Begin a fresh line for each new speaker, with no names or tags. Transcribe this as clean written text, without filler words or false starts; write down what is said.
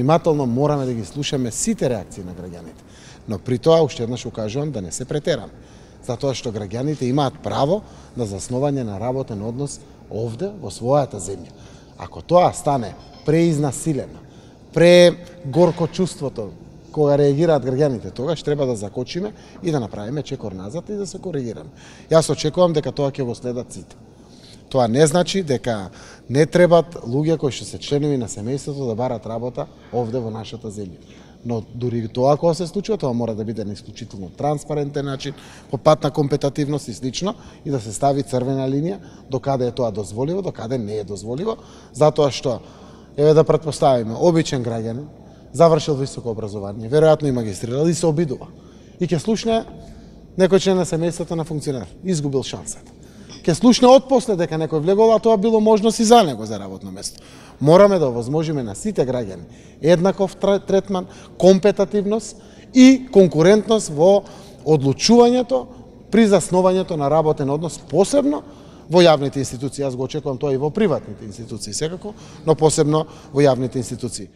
внимателно мораме да ги слушаме сите реакции на граѓаните. Но при тоа уште еднаш укажувам да не се претераме. Затоа што граѓаните имаат право на заснување на работен однос овде во својата земја. Ако тоа стане преизнасилено, прегорко чувството кога реагираат граѓаните, тогаш треба да закочиме и да направиме чекор назад и да се коригираме. Јас очекувам дека тоа ќе го следат сите. Тоа не значи дека не требат луѓе кои што се членови на семејството да барат работа овде во нашата земја. Но дури тоа кога се случува, тоа мора да биде на исклучително транспарентен начин, по пат на компетативност и слично, и да се стави црвена линија до каде е тоа дозволиво, до каде не е дозволиво, затоа што еве да претпоставиме обичен граѓанин завршил високо образование, веројатно и магистрирал и се обидува. И ќе слушне некој член на семејството на функционер, изгубил шансата. Ќе слушне отпосле дека некој влегол, а тоа било можност и за него за работно место. Мораме да овозможиме на сите граѓани еднаков третман, компетативност и конкурентност во одлучувањето при заснувањето на работен однос, посебно во јавните институции. Јас го очекувам тоа и во приватните институции секако, но посебно во јавните институции.